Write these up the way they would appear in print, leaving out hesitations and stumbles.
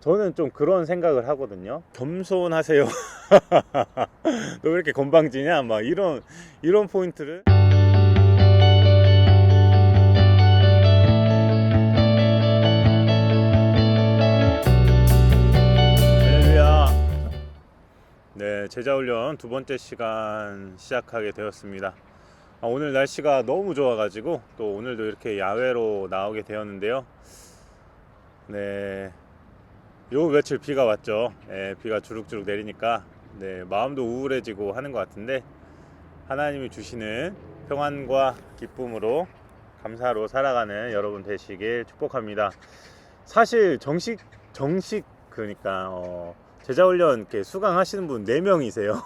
저는 좀 그런 생각을 하거든요. 겸손하세요. 너 왜 이렇게 건방지냐? 막 이런 포인트를. 할렐루야. 네, 제자훈련 두 번째 시간 시작하게 되었습니다. 오늘 날씨가 너무 좋아가지고 또 오늘도 이렇게 야외로 나오게 되었는데요. 네, 요 며칠 비가 왔죠. 네, 비가 주룩주룩 내리니까 네, 마음도 우울해지고 하는 것 같은데, 하나님이 주시는 평안과 기쁨으로 감사로 살아가는 여러분 되시길 축복합니다. 사실 정식 그러니까 제자훈련 이렇게 수강하시는 분 4명이세요.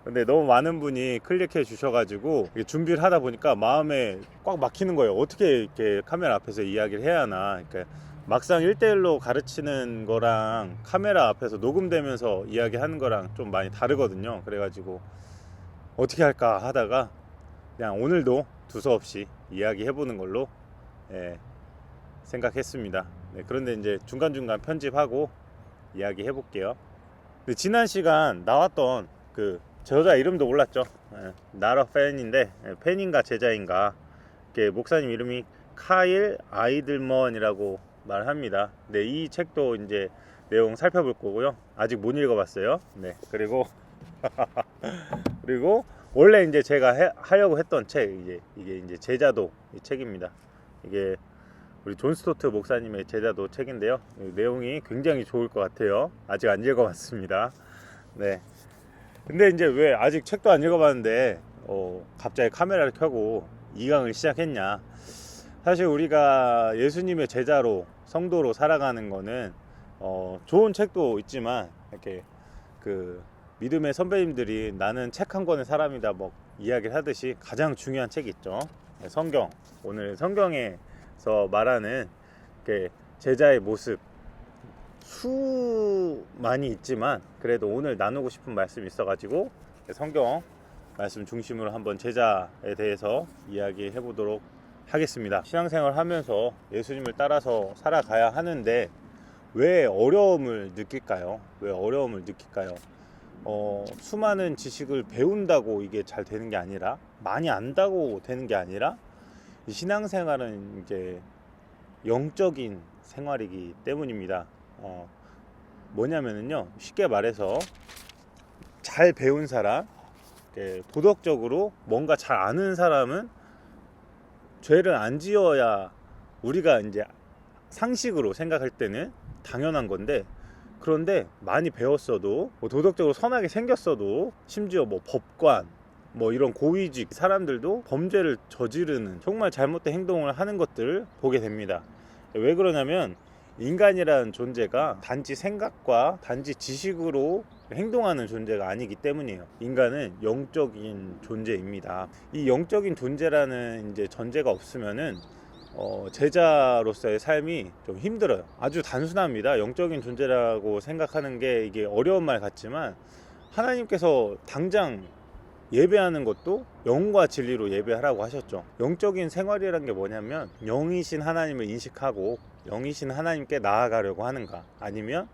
근데 너무 많은 분이 클릭해 주셔가지고 준비를 하다 보니까 마음에 꽉 막히는 거예요. 어떻게 이렇게 카메라 앞에서 이야기를 해야 하나. 그러니까 막상 1대1로 가르치는 거랑 카메라 앞에서 녹음되면서 이야기하는 거랑 좀 많이 다르거든요. 그래가지고 어떻게 할까 하다가 그냥 오늘도 두서없이 이야기해보는 걸로 생각했습니다. 네, 그런데 이제 중간중간 편집하고 이야기해볼게요. 지난 시간 나왔던 그 저자 이름도 몰랐죠. 나라 팬인데, 팬인가 제자인가, 목사님 이름이 카일 아이들먼이라고 말합니다. 네, 이 책도 이제 내용 살펴볼 거고요. 아직 못 읽어봤어요. 네, 그리고 원래 이제 제가 하려고 했던 책, 이게 이제 제자도 이 책입니다. 이게 우리 존 스토트 목사님의 제자도 책인데요. 내용이 굉장히 좋을 것 같아요. 아직 안 읽어봤습니다. 네. 근데 이제 왜 아직 책도 안 읽어봤는데 갑자기 카메라를 켜고 2강을 시작했냐? 사실 우리가 예수님의 제자로, 성도로 살아가는 거는 좋은 책도 있지만, 이렇게 그 믿음의 선배님들이 나는 책 한 권의 사람이다 뭐 이야기를 하듯이 가장 중요한 책이 있죠. 성경. 오늘 성경에서 말하는 제자의 모습, 수많이 있지만 그래도 오늘 나누고 싶은 말씀이 있어가지고 성경 말씀 중심으로 한번 제자에 대해서 이야기해 보도록 하겠습니다. 신앙생활 하면서 예수님을 따라서 살아가야 하는데 왜 어려움을 느낄까요? 수많은 지식을 배운다고 이게 잘 되는 게 아니라, 많이 안다고 되는 게 아니라, 이 신앙생활은 이제 영적인 생활이기 때문입니다. 뭐냐면은요, 쉽게 말해서 잘 배운 사람, 도덕적으로 뭔가 잘 아는 사람은 죄를 안 지어야 우리가 이제 상식으로 생각할 때는 당연한 건데, 그런데 많이 배웠어도, 도덕적으로 선하게 생겼어도, 심지어 법관, 이런 고위직 사람들도 범죄를 저지르는 정말 잘못된 행동을 하는 것들을 보게 됩니다. 왜 그러냐면 인간이라는 존재가 단지 생각과 단지 지식으로 행동하는 존재가 아니기 때문이에요. 인간은 영적인 존재입니다. 이 영적인 존재라는 이제 전제가 없으면은 제자로서의 삶이 좀 힘들어요. 아주 단순합니다. 영적인 존재라고 생각하는 게 이게 어려운 말 같지만, 하나님께서 당장 예배하는 것도 영과 진리로 예배하라고 하셨죠. 영적인 생활이라는 게 뭐냐면, 영이신 하나님을 인식하고 영이신 하나님께 나아가려고 하는가, 아니면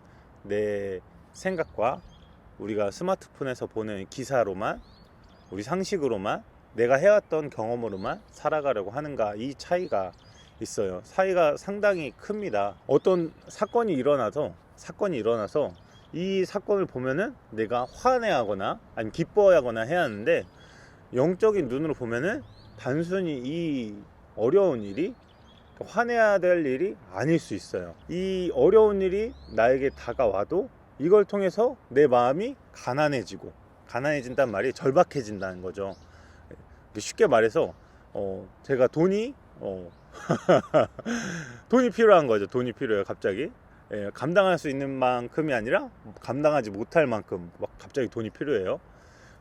내 생각과 우리가 스마트폰에서 보는 기사로만, 우리 상식으로만, 내가 해왔던 경험으로만 살아가려고 하는가, 이 차이가 있어요. 차이가 상당히 큽니다. 어떤 사건이 일어나서 이 사건을 보면은 내가 화내하거나 아니면 기뻐하거나 해야 하는데, 영적인 눈으로 보면은 단순히 이 어려운 일이, 화내야 될 일이 아닐 수 있어요. 이 어려운 일이 나에게 다가와도 이걸 통해서 내 마음이 가난해진다는 말이 절박해진다는 거죠. 쉽게 말해서 제가 돈이 필요한 거죠. 돈이 필요해요. 갑자기 감당할 수 있는 만큼이 아니라 감당하지 못할 만큼 막 갑자기 돈이 필요해요.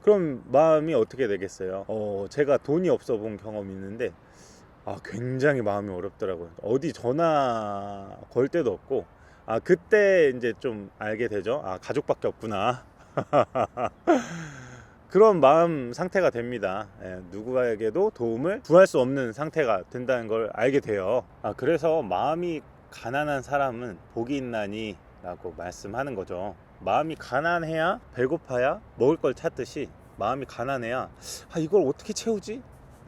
그럼 마음이 어떻게 되겠어요? 제가 돈이 없어 본 경험이 있는데, 굉장히 마음이 어렵더라고요. 어디 전화 걸 데도 없고, 그때 이제 좀 알게 되죠. 가족밖에 없구나. 그런 마음 상태가 됩니다. 누구에게도 도움을 구할 수 없는 상태가 된다는 걸 알게 돼요. 그래서 마음이 가난한 사람은 복이 있나니 라고 말씀하는 거죠. 마음이 가난해야, 배고파야 먹을 걸 찾듯이 마음이 가난해야 이걸 어떻게 채우지?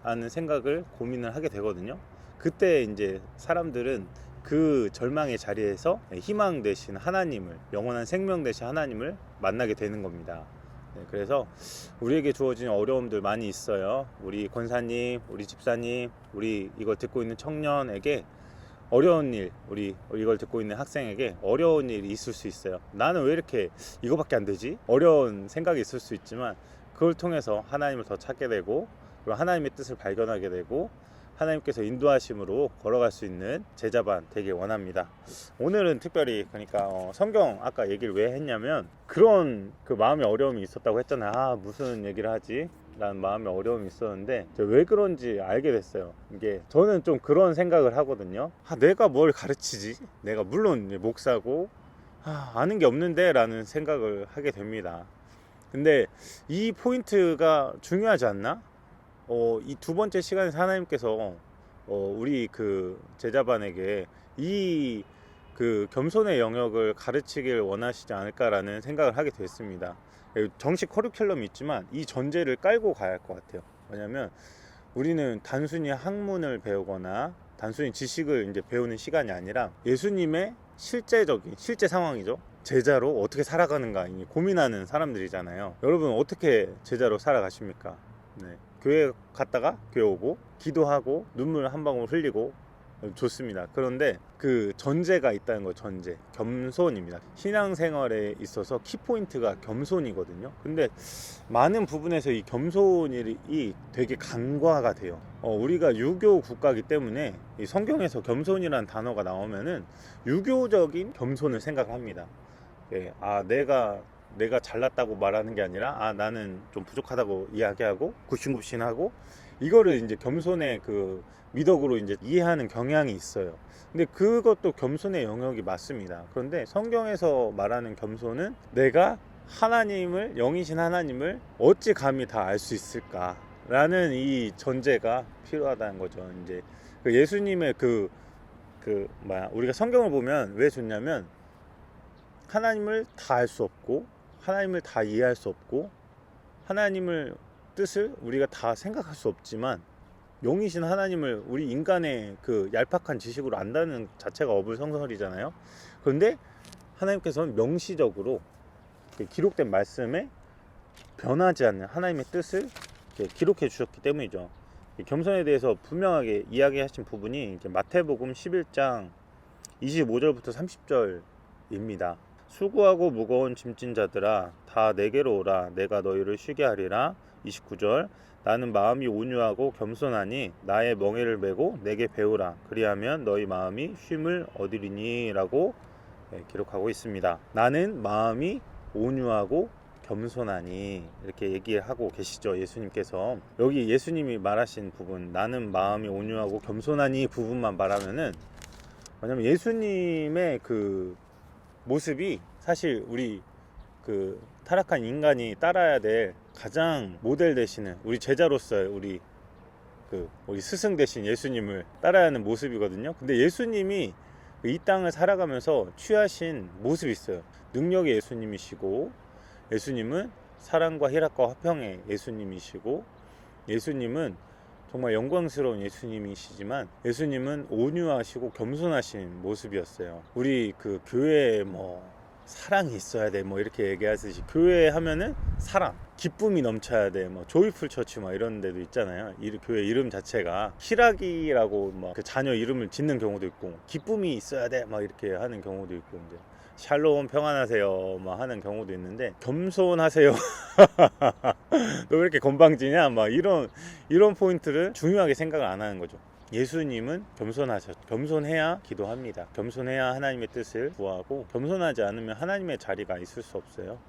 라는 생각을 고민을 하게 되거든요. 그때 이제 사람들은 그 절망의 자리에서 희망 대신 하나님을, 영원한 생명 대신 하나님을 만나게 되는 겁니다. 그래서 우리에게 주어진 어려움들 많이 있어요. 우리 권사님, 우리 집사님, 우리 이걸 듣고 있는 청년에게 어려운 일, 우리 이걸 듣고 있는 학생에게 어려운 일이 있을 수 있어요. 나는 왜 이렇게 이거밖에 안 되지? 어려운 생각이 있을 수 있지만 그걸 통해서 하나님을 더 찾게 되고, 그리고 하나님의 뜻을 발견하게 되고, 하나님께서 인도하심으로 걸어갈 수 있는 제자반 되길 원합니다. 오늘은 특별히 그러니까 성경 아까 얘기를 왜 했냐면, 그런 그 마음의 어려움이 있었다고 했잖아요. 무슨 얘기를 하지? 라는 마음의 어려움이 있었는데 왜 그런지 알게 됐어요. 이게 저는 좀 그런 생각을 하거든요. 내가 뭘 가르치지? 내가 물론 목사고 아는 게 없는데 라는 생각을 하게 됩니다. 근데 이 포인트가 중요하지 않나? 이 두 번째 시간에 하나님께서 우리 그 제자반에게 이 그 겸손의 영역을 가르치길 원하시지 않을까라는 생각을 하게 됐습니다. 정식 커리큘럼이 있지만 이 전제를 깔고 가야 할 것 같아요. 왜냐하면 우리는 단순히 학문을 배우거나 단순히 지식을 이제 배우는 시간이 아니라 예수님의 실제적인 실제 상황이죠. 제자로 어떻게 살아가는가 고민하는 사람들이잖아요. 여러분 어떻게 제자로 살아가십니까? 네. 교회 갔다가 교회 오고 기도하고 눈물 한 방울 흘리고 좋습니다. 그런데 그 전제가 있다는 거, 전제 겸손입니다. 신앙생활에 있어서 키포인트가 겸손이거든요. 근데 많은 부분에서 이 겸손이 되게 간과가 돼요. 우리가 유교 국가이기 때문에 이 성경에서 겸손이라는 단어가 나오면은 유교적인 겸손을 생각합니다. 네, 내가 잘났다고 말하는 게 아니라 나는 좀 부족하다고 이야기하고 굽신굽신하고, 이거를 이제 겸손의 그 미덕으로 이제 이해하는 경향이 있어요. 근데 그것도 겸손의 영역이 맞습니다. 그런데 성경에서 말하는 겸손은 내가 하나님을, 영이신 하나님을 어찌 감히 다 알 수 있을까라는 이 전제가 필요하다는 거죠. 이제 그 예수님의 우리가 성경을 보면 왜 좋냐면, 하나님을 다 알 수 없고 하나님을 다 이해할 수 없고 하나님을 뜻을 우리가 다 생각할 수 없지만 영이신 하나님을 우리 인간의 그 얄팍한 지식으로 안다는 자체가 어불성설이잖아요. 그런데 하나님께서는 명시적으로 기록된 말씀에 변하지 않는 하나님의 뜻을 기록해 주셨기 때문이죠. 겸손에 대해서 분명하게 이야기하신 부분이 마태복음 11장 25절부터 30절입니다. 수고하고 무거운 짐진 자들아 다 내게로 오라, 내가 너희를 쉬게 하리라. 29절 나는 마음이 온유하고 겸손하니 나의 멍에를 메고 내게 배우라, 그리하면 너희 마음이 쉼을 얻으리니 라고 기록하고 있습니다. 나는 마음이 온유하고 겸손하니 이렇게 얘기하고 계시죠. 예수님께서 여기 예수님이 말하신 부분, 나는 마음이 온유하고 겸손하니 부분만 말하면은, 왜냐면 예수님의 그 모습이 사실 우리 그 타락한 인간이 따라야 될 가장 모델 되시는 우리 제자로서의 우리 스승 되신 예수님을 따라야 하는 모습이거든요. 근데 예수님이 이 땅을 살아가면서 취하신 모습이 있어요. 능력의 예수님이시고, 예수님은 사랑과 희락과 화평의 예수님이시고, 예수님은 정말 영광스러운 예수님이시지만 예수님은 온유하시고 겸손하신 모습이었어요. 우리 그 교회에 사랑이 있어야 돼 이렇게 얘기하듯이, 교회 하면은 사랑, 기쁨이 넘쳐야 돼 조이풀 처치 이런 데도 있잖아요. 교회 이름 자체가 희락이라고 그 자녀 이름을 짓는 경우도 있고, 기쁨이 있어야 돼 이렇게 하는 경우도 있고, 이제 샬롬 평안하세요 하는 경우도 있는데, 겸손하세요 너 왜 이렇게 건방지냐 이런 포인트를 중요하게 생각을 안 하는 거죠. 예수님은 겸손해야 기도합니다. 겸손해야 하나님의 뜻을 구하고, 겸손하지 않으면 하나님의 자리가 있을 수 없어요.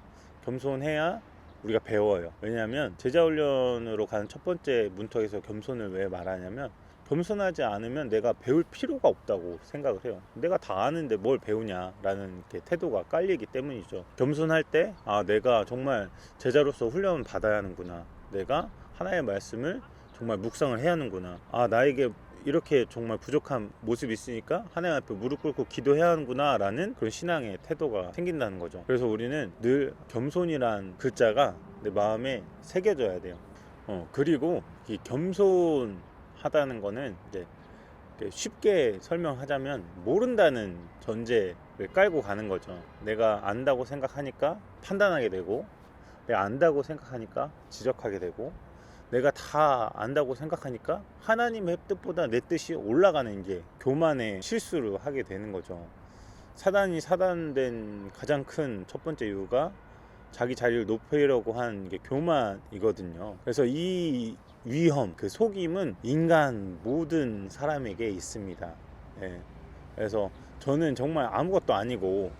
겸손해야 우리가 배워요. 왜냐하면 제자훈련으로 가는 첫 번째 문턱에서 겸손을 왜 말하냐면, 겸손하지 않으면 내가 배울 필요가 없다고 생각을 해요. 내가 다 아는데 뭘 배우냐라는 태도가 깔리기 때문이죠. 겸손할 때 내가 정말 제자로서 훈련을 받아야 하는구나, 내가 하나님의 말씀을 정말 묵상을 해야 하는구나, 나에게 이렇게 정말 부족한 모습이 있으니까 하나님 앞에 무릎 꿇고 기도해야 하는구나 라는 그런 신앙의 태도가 생긴다는 거죠. 그래서 우리는 늘 겸손이란 글자가 내 마음에 새겨져야 돼요. 그리고 이 겸손하다는 거는 이제 쉽게 설명하자면 모른다는 전제를 깔고 가는 거죠. 내가 안다고 생각하니까 판단하게 되고, 내가 안다고 생각하니까 지적하게 되고, 내가 다 안다고 생각하니까 하나님의 뜻보다 내 뜻이 올라가는 게 교만의 실수를 하게 되는 거죠. 사단이 사단된 가장 큰 첫 번째 이유가 자기 자리를 높이려고 하는 게 교만이거든요. 그래서 이 위험, 그 속임은 인간 모든 사람에게 있습니다. 예. 그래서 저는 정말 아무것도 아니고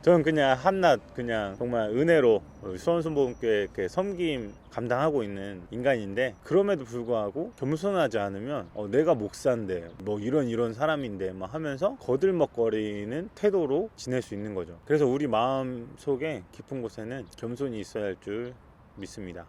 저는 그냥 한낱 그냥 정말 은혜로 수원순복음교회 이렇게 섬김 감당하고 있는 인간인데, 그럼에도 불구하고 겸손하지 않으면 내가 목사인데 뭐 이런 사람인데 막 하면서 거들먹거리는 태도로 지낼 수 있는 거죠. 그래서 우리 마음 속에 깊은 곳에는 겸손이 있어야 할 줄 믿습니다.